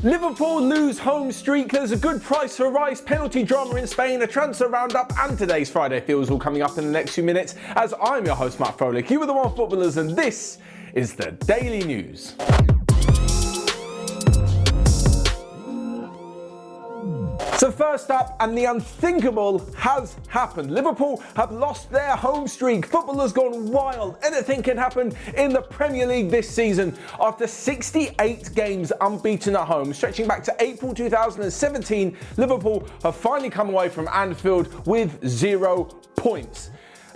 Liverpool lose home streak, there's a good price for Rice, penalty drama in Spain, a transfer roundup, and today's Friday Feels all coming up in the next few minutes as I'm your host Matt Froelich, you are the One Footballers, and this is the Daily News. So first up, and the unthinkable has happened. Liverpool have lost their home streak. Football has gone wild. Anything can happen in the Premier League this season. After 68 games unbeaten at home, stretching back to April 2017, Liverpool have finally come away from Anfield with 0 points.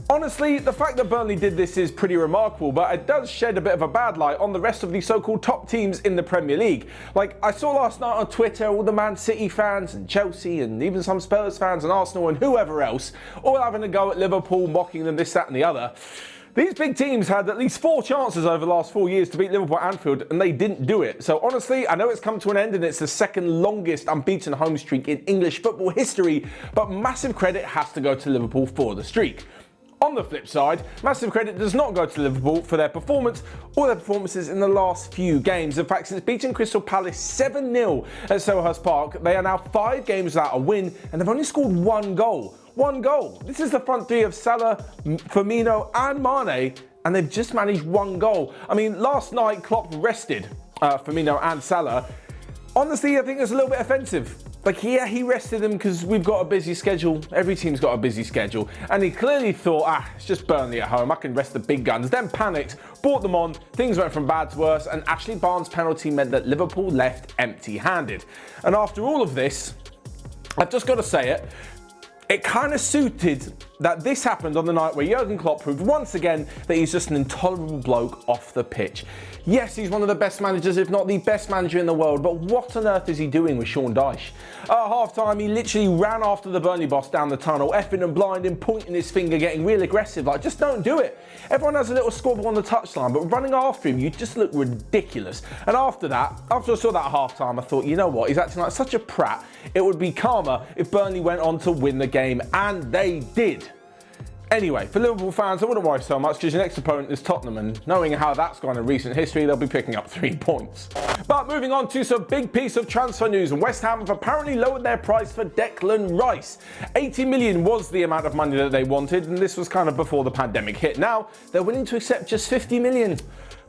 Honestly, the fact that Burnley did this is pretty remarkable, but it does shed a bit of a bad light on the rest of the so-called top teams in the Premier League. Like, I saw last night on Twitter all the Man City fans and Chelsea and even some Spurs fans and Arsenal and whoever else all having a go at Liverpool, mocking them, this, that and the other. These big teams had at least 4 chances over the last 4 years to beat Liverpool at Anfield, and they didn't do it. So honestly, I know it's come to an end and it's the second longest unbeaten home streak in English football history, but massive credit has to go to Liverpool for the streak. On the flip side, massive credit does not go to Liverpool for their performance or their performances in the last few games. In fact, since beating Crystal Palace 7-0 at Selhurst Park, they are now 5 games without a win and they've only scored 1 goal. 1 goal. This is the front three of Salah, Firmino and Mane, and they've just managed 1 goal. I mean, last night Klopp rested Firmino and Salah. Honestly, I think it's a little bit offensive. Like, yeah, he rested them because we've got a busy schedule. Every team's got a busy schedule. And he clearly thought, it's just Burnley at home. I can rest the big guns. Then panicked, brought them on. Things went from bad to worse. And Ashley Barnes' penalty meant that Liverpool left empty-handed. And after all of this, I've just got to say it, it kind of suited that this happened on the night where Jurgen Klopp proved once again that he's just an intolerable bloke off the pitch. Yes, he's one of the best managers, if not the best manager in the world, but what on earth is he doing with Sean Dyche? At half-time, he literally ran after the Burnley boss down the tunnel, effing and blinding, pointing his finger, getting real aggressive. Like, just don't do it. Everyone has a little squabble on the touchline, but running after him, you just look ridiculous. And after I saw that at half-time, I thought, you know what, he's acting like such a prat. It would be calmer if Burnley went on to win the game, and they did. Anyway, for Liverpool fans, I wouldn't worry so much because your next opponent is Tottenham, and knowing how that's gone in recent history, they'll be picking up 3 points. But moving on to some big piece of transfer news, and West Ham have apparently lowered their price for Declan Rice. 80 million was the amount of money that they wanted, and this was kind of before the pandemic hit. Now, they're willing to accept just 50 million.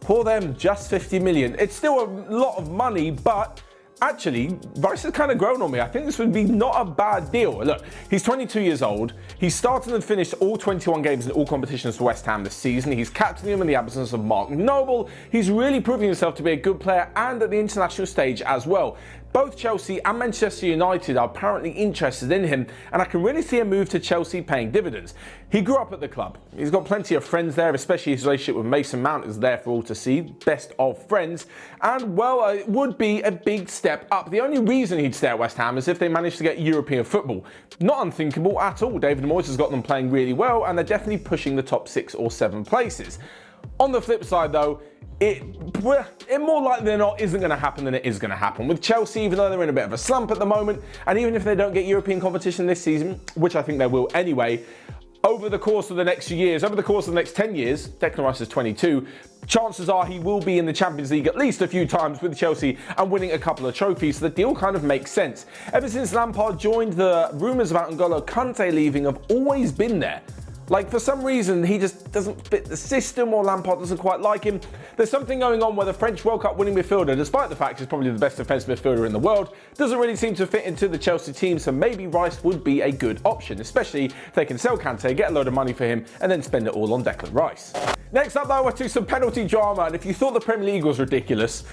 For them, just 50 million. It's still a lot of money, but actually, Rice has kind of grown on me. I think this would be not a bad deal. Look, he's 22 years old. He's started and finished all 21 games in all competitions for West Ham this season. He's captaining them in the absence of Mark Noble. He's really proving himself to be a good player and at the international stage as well. Both Chelsea and Manchester United are apparently interested in him, and I can really see a move to Chelsea paying dividends. He grew up at the club. He's got plenty of friends there, especially his relationship with Mason Mount is there for all to see. Best of friends. And, well, it would be a big step up. The only reason he'd stay at West Ham is if they managed to get European football. Not unthinkable at all. David Moyes has got them playing really well, and they're definitely pushing the top 6 or 7 places. On the flip side, though, it more likely than not isn't going to happen than it is going to happen. With Chelsea, even though they're in a bit of a slump at the moment, and even if they don't get European competition this season, which I think they will anyway, over the course of the next few years, over the course of the next 10 years, Declan Rice is 22, chances are he will be in the Champions League at least a few times with Chelsea and winning a couple of trophies, so the deal kind of makes sense. Ever since Lampard joined, the rumours about N'Golo Kante leaving have always been there. Like, for some reason, he just doesn't fit the system, or Lampard doesn't quite like him. There's something going on where the French World Cup winning midfielder, despite the fact he's probably the best defensive midfielder in the world, doesn't really seem to fit into the Chelsea team, so maybe Rice would be a good option, especially if they can sell Kante, get a load of money for him, and then spend it all on Declan Rice. Next up, though, we're to some penalty drama, and if you thought the Premier League was ridiculous,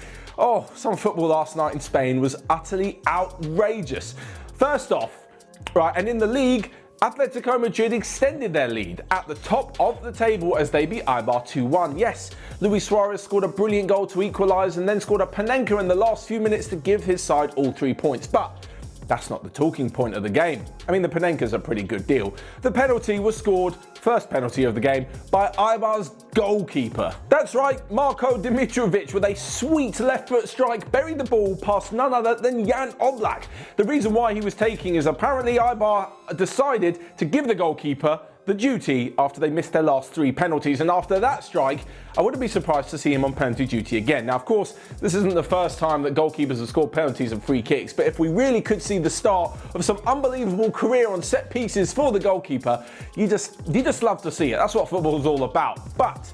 some football last night in Spain was utterly outrageous. First off, right, and in the league, Atletico Madrid extended their lead at the top of the table as they beat Eibar 2-1. Yes, Luis Suarez scored a brilliant goal to equalise and then scored a Panenka in the last few minutes to give his side all 3 points. But that's not the talking point of the game. I mean, the Panenka's a pretty good deal. The penalty was scored, first penalty of the game, by Eibar's goalkeeper. That's right, Marko Dimitrovic with a sweet left foot strike buried the ball past none other than Jan Oblak. The reason why he was taking is apparently Eibar decided to give the goalkeeper the duty after they missed their last 3 penalties. And after that strike, I wouldn't be surprised to see him on penalty duty again. Now, of course, this isn't the first time that goalkeepers have scored penalties and free kicks, but if we really could see the start of some unbelievable career on set pieces for the goalkeeper, you just love to see it. That's what football is all about. But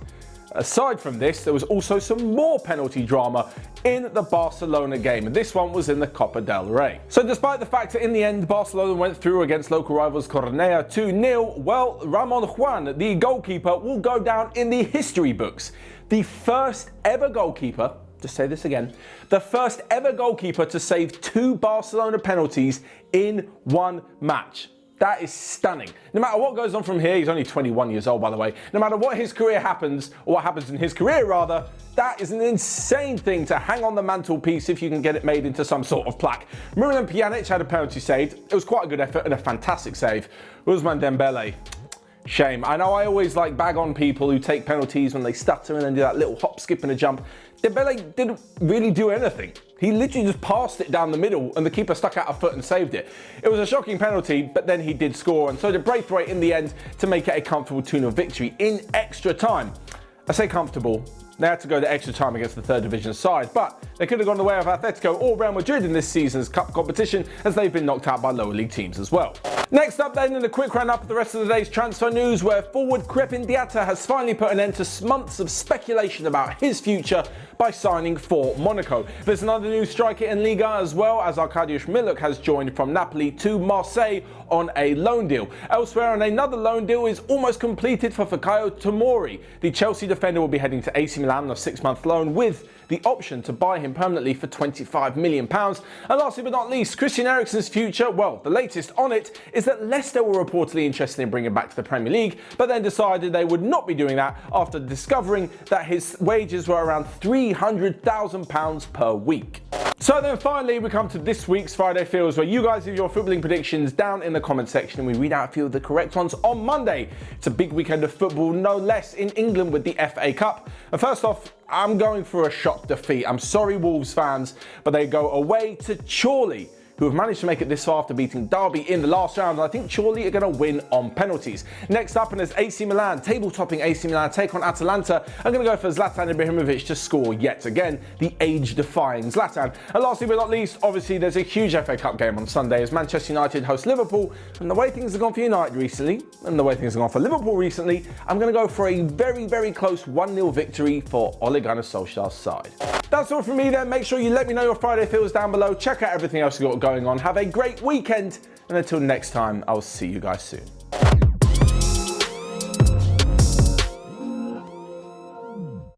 aside from this, there was also some more penalty drama in the Barcelona game, and this one was in the Copa del Rey. So despite the fact that in the end Barcelona went through against local rivals Cornellà 2-0, well, Ramon Juan, the goalkeeper, will go down in the history books. The first ever goalkeeper, to say this again, the first ever goalkeeper to save 2 Barcelona penalties in one match. That is stunning. No matter what goes on from here, he's only 21 years old, by the way. No matter what his career happens, or what happens in his career rather, that is an insane thing to hang on the mantelpiece if you can get it made into some sort of plaque. Miralem Pjanic had a penalty saved. It was quite a good effort and a fantastic save. Ousmane Dembele, shame. I know I always bag on people who take penalties when they stutter and then do that little hop, skip and a jump. Dembele didn't really do anything. He literally just passed it down the middle and the keeper stuck out a foot and saved it. It was a shocking penalty, but then he did score, and so did Braithwaite in the end to make it a comfortable 2-0 victory in extra time. I say comfortable. They had to go the extra time against the 3rd division side, but they could have gone the way of Atletico or Real Madrid in this season's cup competition, as they've been knocked out by lower league teams as well. Next up then, in a quick roundup of the rest of the day's transfer news, where forward Crepin Diatta has finally put an end to months of speculation about his future by signing for Monaco. There's another new striker in Liga as well, as Arkadiusz Miluk has joined from Napoli to Marseille on a loan deal. Elsewhere, and another loan deal is almost completed for Fikayo Tomori. The Chelsea defender will be heading to AC Milan on a 6-month loan with the option to buy him permanently for £25 million. And lastly but not least, Christian Eriksen's future, well, the latest on it is that Leicester were reportedly interested in bringing him back to the Premier League, but then decided they would not be doing that after discovering that his wages were around £300,000 per week. So then finally we come to this week's Friday Feels, where you guys give your footballing predictions down in the comment section and we read out a few of the correct ones on Monday. It's a big weekend of football, no less, in England with the FA Cup. And first off, I'm going for a shock defeat. I'm sorry, Wolves fans, but they go away to Chorley, who have managed to make it this far after beating Derby in the last round, and I think Chorley are going to win on penalties. Next up, and as AC Milan, table-topping AC Milan, take on Atalanta, I'm going to go for Zlatan Ibrahimovic to score yet again, the age-defying Zlatan. And lastly but not least, obviously there's a huge FA Cup game on Sunday as Manchester United host Liverpool, and the way things have gone for United recently, and the way things have gone for Liverpool recently, I'm going to go for a very, very close 1-0 victory for Ole Gunnar Solskjaer's side. That's all from me then. Make sure you let me know your Friday feels down below. Check out everything else we've got going on. Have a great weekend, and until next time, I'll see you guys soon.